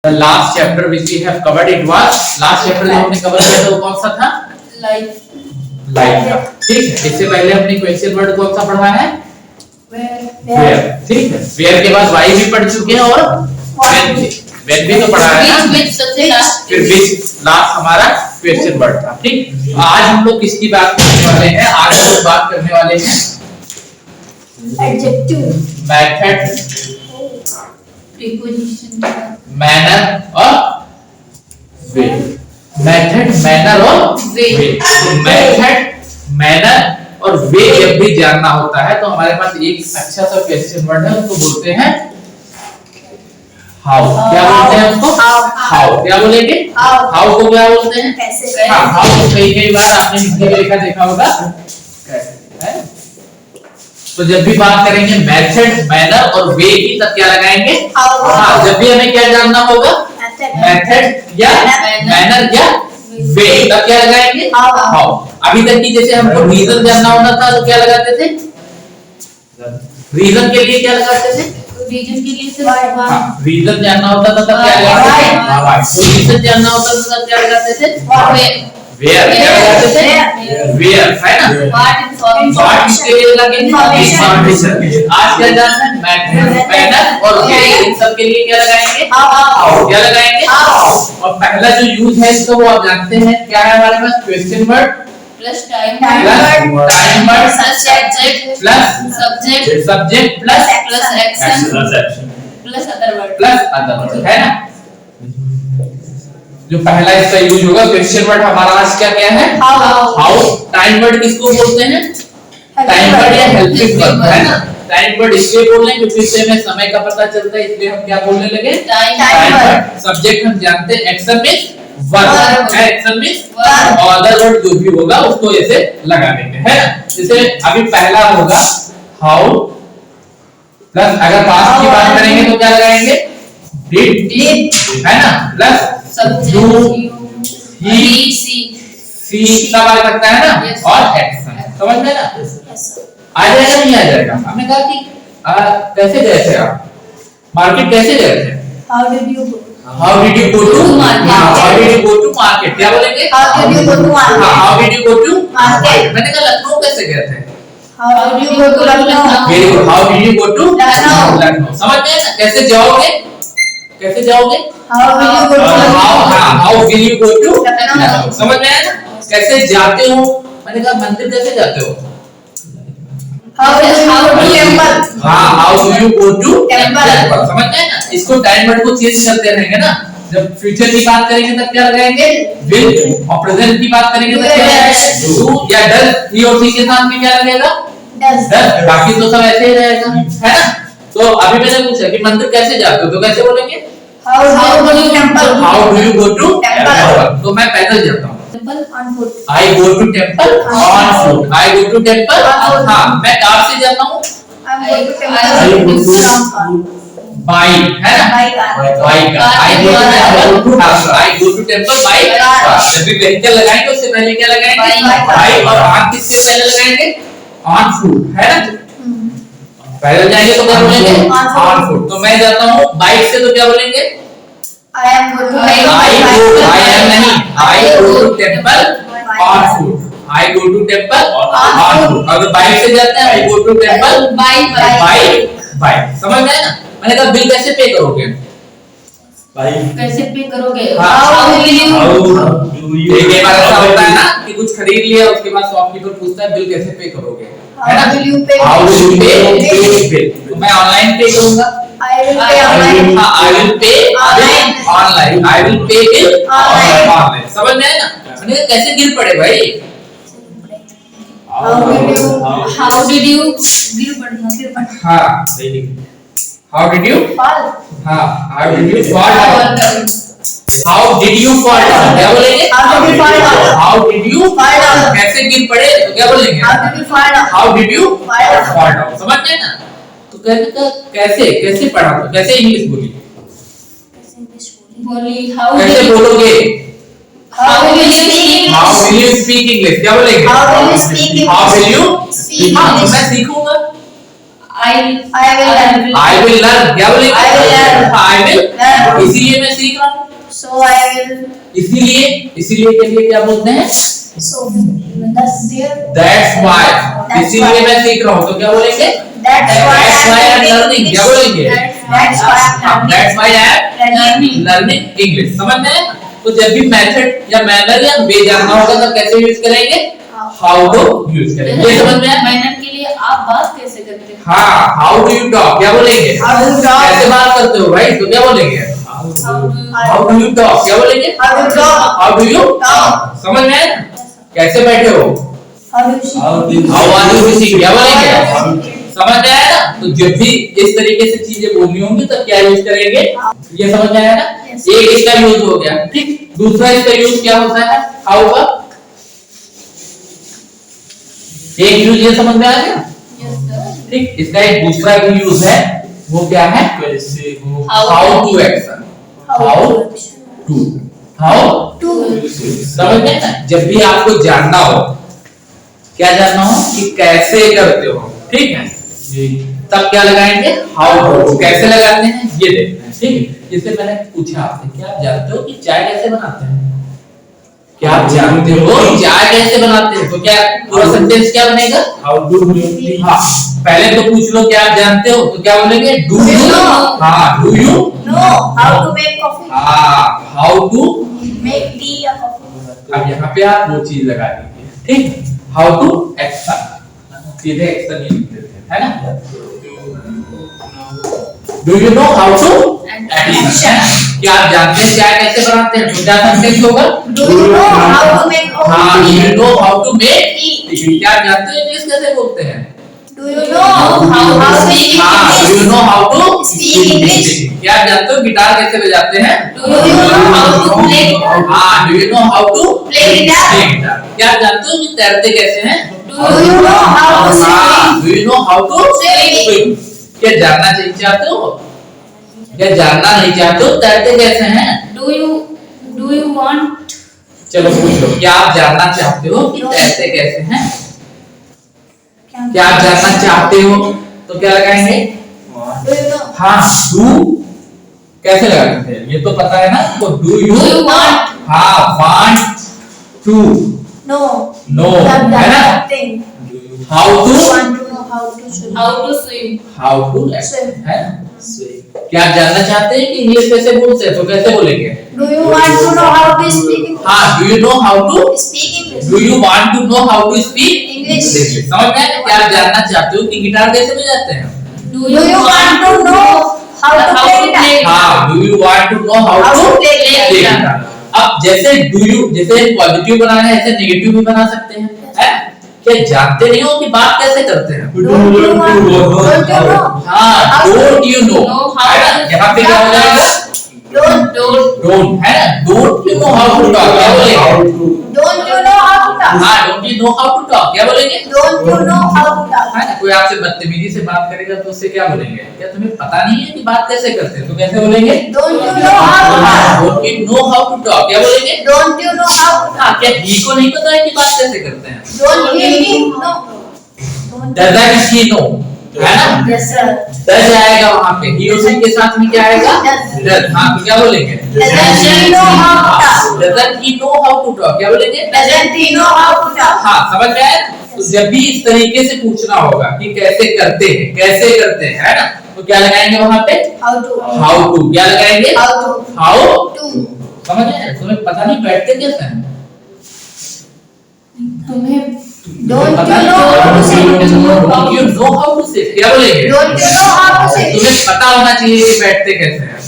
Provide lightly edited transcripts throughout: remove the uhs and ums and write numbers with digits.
The last chapter which we have covered, it was last chapter जो हमने cover किया था वो कौन सा था? लाइफ का। ठीक है, इससे पहले हमने क्वेश्चन वर्ड कौन सा पढ़ा है? वेयर। ठीक है, वेयर के बाद वाई भी पढ़ चुके हैं और व्हेन भी तो पढ़ा है ना, फिर which लास्ट हमारा क्वेश्चन वर्ड था। ठीक, आज हम लोग किसकी बात करने वाले हैं? आज हम लोग बात करने वाले हैं एडजेक्टिव, मेथड, प्रीपोजिशन, मैनर और वे। मेथड, मैनर और वे। तो मेथड, मैनर और वे जब भी जानना होता है तो हमारे पास एक अच्छा सा क्वेश्चन वर्ड है, उसको बोलते हैं हाउ। क्या बोलते हैं उसको? हाउ। क्या बोलेंगे? हाउ को क्या बोलते हैं? कैसे। हाँ, हाउ को कई बार आपने हिंदी में लिखा देखा होगा कैसे, है? तो जब भी बात करेंगे मेथड, मैनर और वे की, तब क्या लगाएंगे? हाँ, जब भी हमें क्या जानना होगा? मेथड या मैनर या वे, तब क्या लगाएंगे? हाउ। अभी तक की जैसे हमको रीजन जानना होता था तो क्या लगाते थे? रीजन के लिए क्या लगाते थे? रीजन के लिए सिर्फ रीजन जानना होता था तब क्या लगाते थे? तो रीजन जानना होता था तब क्या लगाते थे? वेयर। क्या लगाते थे? वेयर, है ना? व्हाट इसके लिए लगेंगे इंफॉर्मेशन। आज क्या जानना है? मेथड, मैनर और वे, इन सब के लिए क्या लगाएंगे? हाउ। क्या लगाएंगे? और पहला जो यूज है इसका वो आप जानते हैं क्या है हमारे पास? Question word plus time word subject subject plus action plus other word, है ना? जो पहला इसका यूज होगा क्वेश्चन वर्ड हमारा आज क्या है? हाउ। टाइम वर्ड किसको बोलते हैं? टाइम वर्ड या हेल्पिंग वर्ब, है ना? टाइम वर्ड इसलिए बोल रहे हैं क्योंकि इससे हमें समय का पता चलता है, इसलिए हम क्या बोलने लगे? Time word. सब्जेक्ट हम जानते हैं, action means verb, action means और अदर वर्ड जो भी होगा उसको ऐसे लगा देंगे, है ना? जैसे अभी पहला होगा हाउ प्लस, अगर पास्ट की बात करेंगे तो क्या लगाएंगे? डिड, है ना? प्लस सब्जेक्ट ही, सी सब आ सकता है ना, और एक्शन। समझ में ना? आ जाएगा नहीं आ जाएगा? हमने कहा कि कैसे गए थे आप मार्केट, कैसे गए थे? How did you go to market? How did you go to market? क्या बोलेंगे? How did you go to market? How did you go to market? मैंने कहा लखनऊ कैसे गए थे? How did you go to Lucknow? Very good. How did you go to Lucknow? Lucknow. समझ गए ना? कैसे जाओगे? कैसे जाओगे? How will you go to How will you go to Lucknow? समझ में आया ना? कैसे जाते हो? मैंने कहा मंदिर कैसे जाते हो? How to temple? हाँ, how do you go to temple? समझ गए ना? इसको टाइम वर्ड को चेंज करते रहेंगे ना। जब फ्यूचर की बात करेंगे तब क्या लगाएंगे? will, और प्रेजेंट की बात करेंगे तब क्या लगाएंगे? do या does। ही और सी के साथ में क्या लगेगा? Does। बाकी तो सब ऐसे ही रहेगा, है ना? तो अभी मैंने पूछा कि मंदिर कैसे जाते हो, तो कैसे बोलेंगे? How do you go to temple? How do you go to temple? तो मैं पैदल जाता हूँ। Temple on foot. I go to temple on foot. I go to temple हाँ, मैं कार से जाता हूँ। I'm going to temple I go to on car. Bike, है ना? By car. बाइक का I go to temple I go to temple by car। जब भी व्हीकल लगाएंगे उससे पहले क्या लगाएंगे? बाइक। और on किससे पहले लगाएंगे? on foot, है ना? पैदल जाएंगे तो क्या बोलेंगे? on foot। तो मैं जाता हूँ बाइक से तो क्या बोलेंगे? I am going to I am नहीं, I go to temple on foot। I go to temple on foot। अगर बाइक से जाते हैं I go to temple by। समझ गए ना? मैंने कहा बिल कैसे पे करोगे? कैसे पे करोगे? हाँ। How बार ऐसा होता है ना कि कुछ खरीद लिया उसके बाद शॉपकीपर पूछता है बिल कैसे पे करोगे, है ना? will you pay? How will you pay bill? तो मैं ऑनलाइन पे करूंगा। I will pay online. I will pay online. I will pay bill online. समझ में आया ना? मैंने कहा कैसे गिर पड़े भाई? How did you गिर पड़ना? हाँ, how did you? Fall. हाँ, how did you fall down? How did you fall down? क्या बोलेंगे? How did you fall down? How did you fall down? कैसे गिर पड़े तो क्या बोलेंगे? How did you fall down? How did you fall down? समझ गए ना? तो कहने का कैसे कैसे पढ़ा तो कैसे इंग्लिश बोली? बोली how कैसे बोलोगे? How will you speak? How will you speak English? क्या बोलेंगे? How will you speak English? How will you Speak हाँ, तो English? मैं सीखूंगा। I will learn, क्या बोलेंगे? I will learn. I will Learn. इसीलिए मैं सीख रहा हूँ। So I will. इसीलिए के लिए क्या बोलते हैं? So that's there. That's why, That's इसीलिए why. मैं सीख रहा हूँ, तो क्या बोलेंगे? That's why I'm learning, क्या बोलेंगे? That's why I'm That's why I'm learning. learning English, समझ में? तो जब भी मेथड या मैनर या वे जानना होगा तो कैसे यूज करेंगे? हाउ टू यूज करेंगे, ये समझ में आया? मैनर के लिए आप बात कैसे करते हैं? हाँ, हाउ डू यू टॉक, क्या बोलेंगे? How do you talk? कैसे बात करते हो, राइट? तो क्या बोलेंगे? हाउ डू यू टॉक, क्या बोलेंगे? How do you talk? How do you Talk. समझ में आया? कैसे बैठे हो? How do you see? How are you sitting, क्या बोलेंगे? समझ में आया ना? तो जब भी इस तरीके से चीजें बोलनी होंगी तो क्या यूज करेंगे? ये समझ में आया ना? Yes. एक इसका यूज हो गया, ठीक। दूसरा इसका यूज क्या होता है? हाउ का एक यूज ये समझ में आ गया, ठीक। इसका एक दूसरा यूज है, वो क्या है? कैसे हो, how to action, how to समझ में ना? जब भी आपको जानना हो, क्या जानना हो कि कैसे करते हो, ठीक है, तब क्या लगाएंगे? How to. कैसे लगाते हैं ये देखते हैं, ठीक है। जैसे मैंने पूछा आपसे, क्या आप जानते हो कि चाय कैसे बनाते हैं? क्या आप जानते हो चाय कैसे बनाते हैं? तो क्या पूरा सेंटेंस क्या बनेगा? हाउ डू यू, हाँ, पहले तो पूछ लो क्या आप जानते हो, तो क्या बोलेंगे? Do you know? हाँ, do you No. How to make coffee? हाँ, how to. Make tea or coffee? अब यहाँ पे आप वो चीज लगा दीजिए, ठीक। हाउ टू एक्शन, सीधे एक्शन ही लिख देते हैं, है ना? Do you know how to action, क्या आप जानते हैं चाय कैसे बनाते हैं? तो क्या सेंटेंस होगा? Do you know how to make हाँ, do coffee? You know how to make Tea. क्या आप जानते हो इंग्लिश कैसे बोलते हैं? Do you know how to speak हाँ, do you English? Know how to Speak English. क्या आप जानते हो गिटार कैसे बजाते हैं? Do you know how to play guitar? हाँ, do you know how to Play guitar. क्या आप जानते हो कि तैरते कैसे हैं? Do you know how to हाँ, swim? Do you know how to Swim. क्या जानना चाहते हो? क्या जानना नहीं चाहते हो तैरते कैसे हैं? Do you want? चलो पूछ लो, क्या आप जानना चाहते हो कि तैरते कैसे हैं? क्या आप जानना चाहते हो तो क्या लगाएंगे? Do you know? हाँ, डू कैसे लगाते हैं ये तो पता है ना, तो do you Do you want? हाँ, want to No. No, That है ना? thing. How You to want to know how to swim? How to swim? How to Swim. है ना? क्या आप जानना चाहते हैं कि इंग्लिश कैसे बोलते हैं तो कैसे बोलेंगे? Do you want to know how to speak English? हाँ, do you know how to Speak English. Do you want to know how to speak English. समझ में आया? क्या आप जानना चाहते हो कि गिटार कैसे बजाते हैं? Do you want to know how to How play to guitar? play? हाँ, do you want to know how How to to play play guitar? Guitar. अब जैसे डू यू जैसे पॉजिटिव बनाना है ऐसे नेगेटिव भी बना सकते हैं, है? क्या जानते नहीं हो कि बात कैसे करते हैं? Don't you want? Don't you know? हाँ, don't you no, Know how है ना? to- यहाँ पे क्या हो जाएगा? Don't डोंट, है ना? Don't you know how to talk, क्या बोलेंगे? Don't you know how to talk? हाँ, don't you know how to talk, क्या बोलेंगे? Don't you know how to talk? है ना? कोई आपसे बदतमीजी से बात करेगा तो उससे क्या बोलेंगे? क्या तुम्हें पता नहीं है कि बात कैसे करते हैं? तो कैसे बोलेंगे? Don't you know how to हाँ, talk? Don't you know how to talk, क्या बोलेंगे? Don't you know how to हाँ, talk? क्या ही को नहीं पता है कि बात कैसे करते हैं? Don't you know? Don't you doesn't he know, है ना? Yes, sir. डज आएगा वहाँ पे, ही उसी के साथ में क्या आएगा? Does. डज। हाँ, तो क्या बोलेंगे? Doesn't he know how to talk? Doesn't he know how to talk, क्या बोलेंगे? Doesn't he know how to talk? हाँ, समझ में आया? तो जब भी इस तरीके से पूछना होगा कि कैसे करते हैं, है ना? तो क्या लगाएंगे वहाँ पे? How to? हाउ टू, क्या लगाएंगे? How to? How To. समझ आया? तुम्हें पता नहीं बैठते कैसे हैं? तुम्हें Don't पता you नहीं? know how to say? Don't you know how to say? क्या बोलेंगे? Don't you know how to say? तुम्हें पता होना चाहिए कि बैठते कैसे हैं।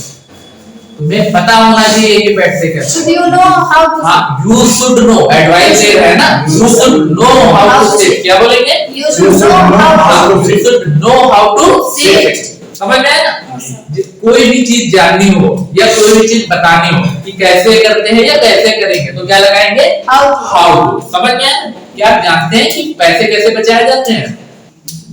तुम्हें पता होना चाहिए कि बैठते कैसे Should you know how to हैं। हाँ, you should know, एडवाइस दे रहा है ना, you should know how to say, क्या बोलेंगे? You should know how हाँ, to you should know how to say Say it। समझ में आया ना? कोई भी चीज जाननी हो या कोई भी चीज बतानी हो कि कैसे करते हैं या कैसे करेंगे तो क्या लगाएंगे? How to? How to. समझ में आया? क्या आप जानते हैं कि पैसे कैसे बचाए जाते हैं?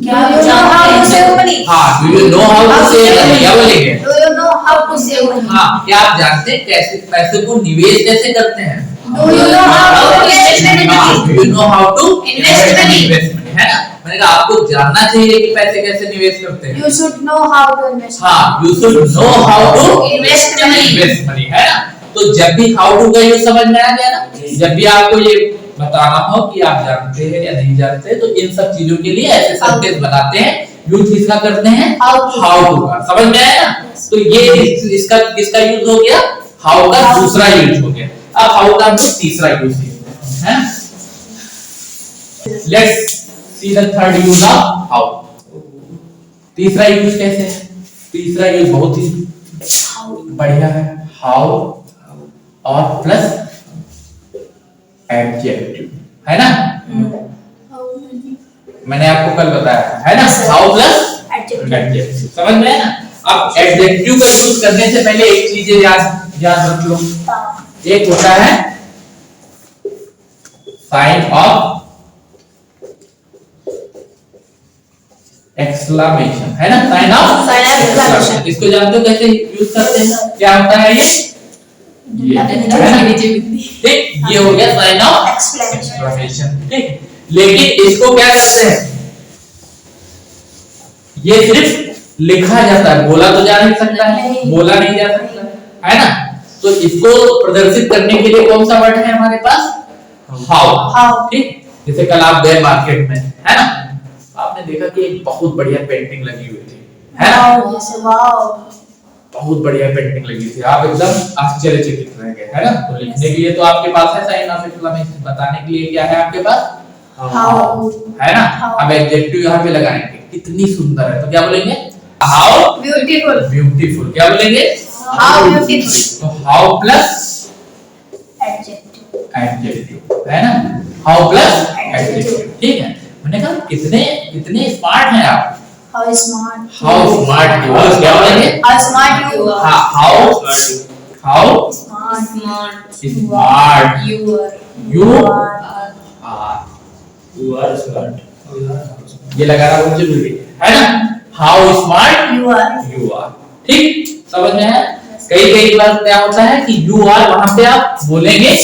क्या Do you know how to जानते save हैं? money? हाँ, do you know how to save money, क्या बोलेंगे? Do you know how to save money? हाँ, क्या आप जानते हैं कैसे पैसे को निवेश कैसे करते हैं? Do you know how to invest money? हाँ, do you know how to Invest money. Invest money, करेंगे, है ना। मैंने कहा आपको जानना चाहिए कि पैसे कैसे निवेश करते हैं। You should know how to invest. हाँ, you should know how to Invest money. invest money, है ना। तो जब भी how to का यूज समझ में आ गया ना, जब भी आपको ये बताना हो कि आप जानते हैं या नहीं जानते, तो इन सब चीजों के लिए ऐसे सेंटेंस बनाते हैं, यूज किसका करते हैं, How to. how to का। समझ में आया ना। तो ये इसका किसका यूज हो गया, how का दूसरा यूज हो गया। अब how का हम लोग तीसरा यूज है। Let's see the third use of how। तीसरा यूज कैसे है, तीसरा यूज बहुत ही बढ़िया है। how और प्लस एडजेक्टिव, है ना। मैंने आपको कल बताया था, है ना, हाउ प्लस एडजेक्टिव। समझ में है ना। अब एडजेक्टिव का यूज करने से पहले एक चीज याद रख लो, एक होता है साइन ऑफ एक्सक्लेमेशन, है ना, साइन ऑफ एक्सक्लेमेशन। इसको जानते हो कैसे यूज करते हैं, क्या होता है ये है ना, ठीक, ये हो गया साइन ऑफ एक्सक्लेमेशन, ठीक। लेकिन इसको क्या करते हैं, ये सिर्फ लिखा जाता है, बोला तो जा नहीं सकता है, बोला नहीं जा सकता है ना। तो इसको प्रदर्शित करने के लिए कौन सा वर्ड है हमारे पास, हाउ, ठीक। जैसे कल आप गए मार्केट में, है ना, आपने देखा कि एक बहुत बढ़िया पेंटिंग लगी हुई थी, है ना, बहुत बढ़िया पेंटिंग लगी थी, आप एकदम आश्चर्यचकित रह गए, है ना। तो लिखने के लिए तो आपके पास है साइन ऑफ एक्सक्लेमेशन, बताने के लिए क्या है आपके पास, हाउ, है ना। अब एडजेक्टिव यहाँ पे लगाएंगे, कितनी सुंदर है, तो क्या बोलेंगे, हाउ ब्यूटीफुल, ब्यूटीफुल। क्या बोलेंगे, हाउ ब्यूटीफुल। तो हाउ प्लस एडजेक्टिव, एडजेक्टिव, है ना, हाउ प्लस एडजेक्टिव, ठीक है। मैंने कहा कितने स्मार्ट हैं आप, how smart, how smart you are. क्या बोलेंगे, how smart you are, how smart, smart You are. You are. Are. You are smart. ये लगाना बहुत जरूरी है ना। How smart you are, you are, ठीक, समझ में है। कई बार क्या होता है कि यू आर वहां पे आप बोलेंगे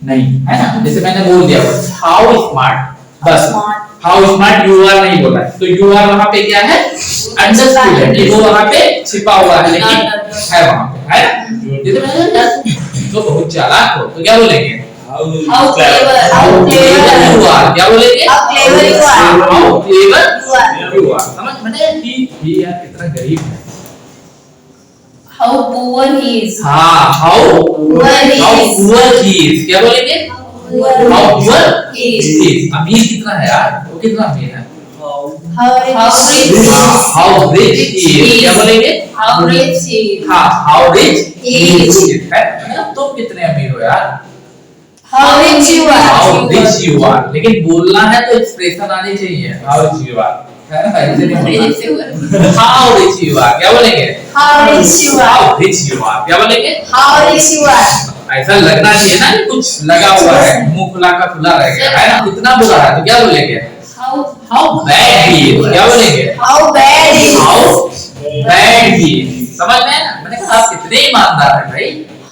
नहीं, है ना। जैसे मैंने बोल दिया हाउ स्मार्ट, बस हाउ स्मार्ट यू आर नहीं बोला, तो यू आर वहां पे क्या है, अंडरस्टूड है, वो वहां पे छिपा हुआ है, लेकिन है वहां पे, है ना। जैसे मैंने तो बहुत चालाक हो, तो क्या बोलेंगे, How clever. How clever you are। क्या बोलेंगे, How clever you are. How clever you are, you are। समझ मैंने कि यार कितना गरीब है। How poor he is. हाँ, how Poor he is. poor he is। क्या बोलेंगे, how poor he is. he is। अमीर कितना है यार, वो कितना अमीर है, how How rich, rich. how rich he is। क्या बोलेंगे, How rich he is. हाँ, how rich He he is। है। मतलब तुम कितने अमीर हो यार, how rich you are, how rich you are। लेकिन बोलना है तो एक्सप्रेशन आनी चाहिए, how rich you are, है ना, ऐसे नहीं बोलना। how rich you are। क्या बोलेंगे, how rich you are, how rich you are। क्या बोलेंगे, how rich you are, ऐसा लगना चाहिए ना कि कुछ लगा हुआ है, मुंह खुला का खुला रह गया, है ना, कितना बुरा है। तो क्या बोलेंगे, how bad he is। क्या बोलेंगे, how bad he is, how bad he is। समझ में है ना। मैंने कहा आप कितने ईमानदार हैं भाई,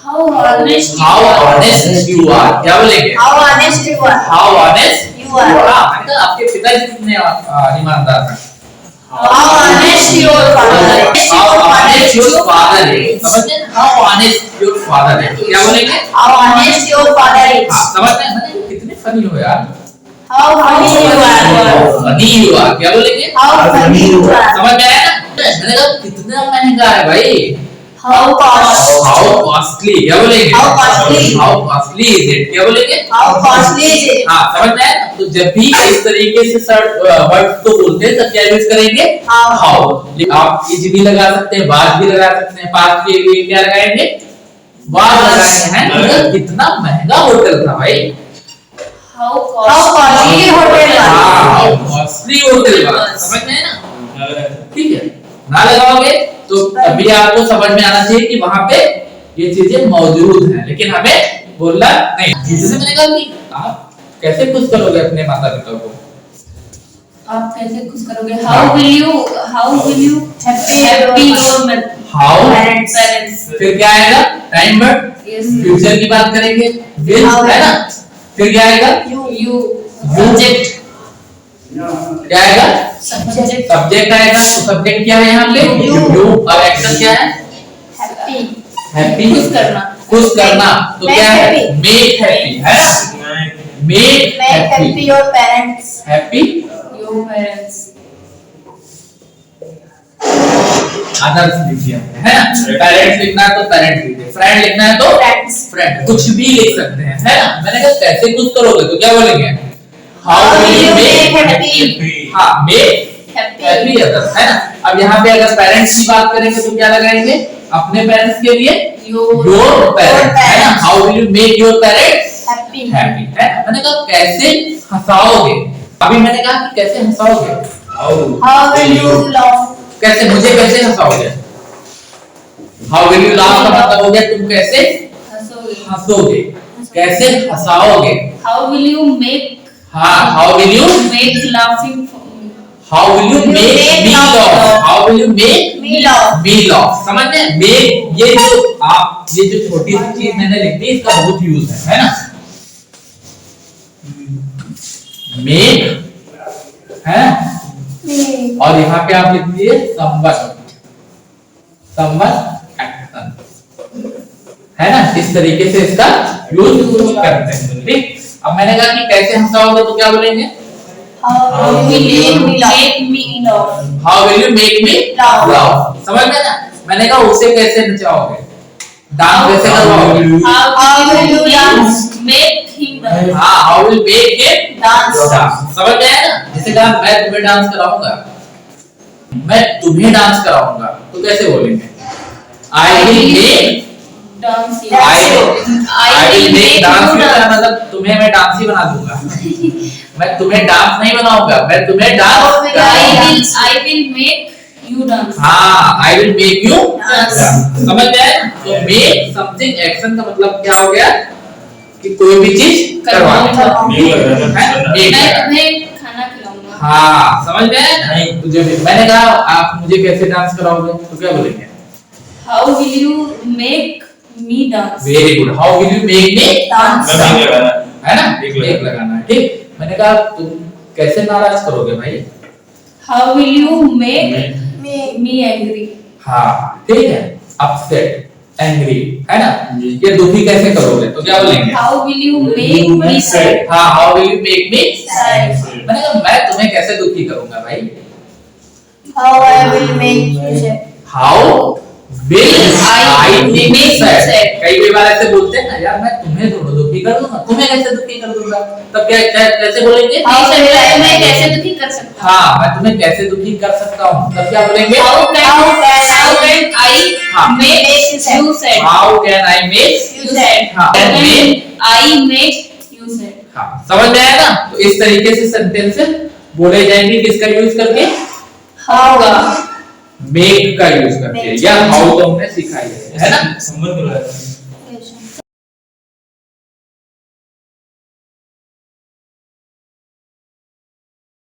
How honest you how are. honest you are। क्या बोलेंगे, how honest you are, how honest you are, मैंने कहा आपके पिताजी कितने ईमानदार हैं, how honest your father is, how honest your father is। समझते हैं, how honest your father is। तो क्या बोलेंगे, how honest your father is, हाँ, समझते हैं। मैंने कितने फनी हो यार, how funny you are, funny you are. क्या बोलेंगे, how funny you are, समझ में आया ना। मैंने कहा कितना महंगा है भाई, how cost, how costly। क्या बोलेंगे, How costly। how costly is it। क्या बोलेंगे, how costly is it, हाँ, समझ में आया ना। तो जब भी इस तरीके से वर्ड को बोलते हैं तब क्या यूज करेंगे, How। हाउ। आप इज भी लगा सकते हैं, बात भी लगा सकते हैं, पास के लिए क्या लगाएंगे, बात लगाएंगे, हैं। मतलब कितना महंगा होटल था भाई, How how costly hotel was, हाँ, कॉस्टली होटल था। समझ में है ना, ठीक है। ना लगाओगे तो तभी आपको समझ में आना चाहिए कि वहां पे ये चीजें मौजूद हैं, लेकिन हमें बोलना नहीं। जैसे मैंने कहा कि आप कैसे खुश करोगे अपने माता पिता को, आप कैसे खुश करोगे, how will you happy your how, parents. फिर क्या आएगा, टाइम वर्ड, Yes. फ्यूचर की बात करेंगे, विल, है ना। फिर क्या आएगा, You You। subject. क्या आएगा? सब्जेक्ट सब्जेक्ट आएगा। तो सब्जेक्ट क्या है यहाँ पे? यू। और एक्शन क्या है? Happy happy. खुश करना। खुश करना। तो Make क्या है? happy. मेक हैप्पी, है ना? Make make happy happy. Your parents happy your parents. Others लिखिए, है ना? पेरेंट्स लिखना है तो पेरेंट्स लिखिए, फ्रेंड लिखना है तो फ्रेंड्स फ्रेंड, कुछ भी लिख सकते हैं, है ना? मैंने कहा कैसे कुछ करोगे तो क्या बोलेंगे? How How will will you you make make happy? हाँ, मेक हैप्पी हैप्पी अदर्स, है ना? अब यहाँ पे अगर पेरेंट्स की बात करेंगे तो क्या लगाएंगे? अपने पेरेंट्स के लिए योर पेरेंट्स, है ना? How will you make your parents happy happy, है ना? मैंने कहा कैसे हंसाओगे? अभी मैंने कहा कि कैसे हंसाओगे? हाउ विल यू लव कैसे, मुझे कैसे हंसाओगे? हाउ विल यू लाफ का मतलब हो गया तुम कैसे हंसोगे। हंसोगे, कैसे हंसाओगे? हाउ विल यू मेक हाँ, how will you laughing how will you make me laugh, how will you make me love me laugh, समझ में? मेक, ये जो छोटी सी चीज मैंने लिख दी इसका बहुत यूज है ना? मेक है, और यहाँ पे आप लिख दीजिए समवन एक्शन, है ना? इस तरीके से इसका यूज करते हैं, ठीक? अब मैंने कहा कि कैसे हंसाओगे तो क्या बोलेंगे? How will you make me love how will you make me Laugh. Laugh, समझ में ना? मैंने कहा उसे कैसे नचाओगे, डांस कैसे करवाओगे? How will you dance? Make him dance. हाँ, how will make him dance dance, समझ में आया ना? जैसे कहा मैं तुम्हें डांस कराऊंगा, मैं तुम्हें डांस कराऊंगा, तो कैसे बोलेंगे? आई will make dance I will make dance, मतलब तुम्हें मैं डांस ही बना दूंगा। मैं तुम्हें डांस नहीं बनाऊंगा, मैं तुम्हें डांस कराऊंगा। I will make you dance. हाँ, I will make you Dance. समझ में आया? तो मेक समथिंग एक्शन का मतलब क्या हो गया कि कोई भी चीज करवाना, है? मैं Make करना। तुम्हें खाना खिलाऊंगा। हाँ, समझ में आया ना? तुझे मैंने कहा आप मुझे कैसे डांस कराओगे तो क्या बोलेंगे? How will you make me dance. Very good, how will you make me dance है ना? एक लगाना है, ठीक? मैंने कहा तुम कैसे नाराज करोगे भाई? How will you make me me angry. हाँ, ठीक है, अपसेट, एंग्री, है ना? ये दुखी कैसे करोगे तो क्या बोलेंगे? How will you make me sad. हाँ, how will you make me sad मैंने कहा मैं तुम्हें कैसे दुखी करूंगा भाई? how I will make you sad how will I make me sad. sad. कई बार ऐसे बोलते हैं ना, यार मैं तुम्हें थोड़ा दुखी कर दूंगा, तुम्हें कैसे दुखी कर दूंगा? तब कैसे बोलेंगे? मैं कैसे दुखी कर सकता हूँ। हाँ, मैं तुम्हें कैसे दुखी कर सकता हूँ, तब क्या बोलेंगे? How can हाँ. I make you sad? How can I make You said. हाँ, How make can I make you sad? हाँ, समझ में आया ना? तो इस तरीके से सेंटेंस बोले जाएंगे किसका यूज करके? how मेक का यूज करके, Make. या हाउ तो हमने सिखाई है ना? संबंध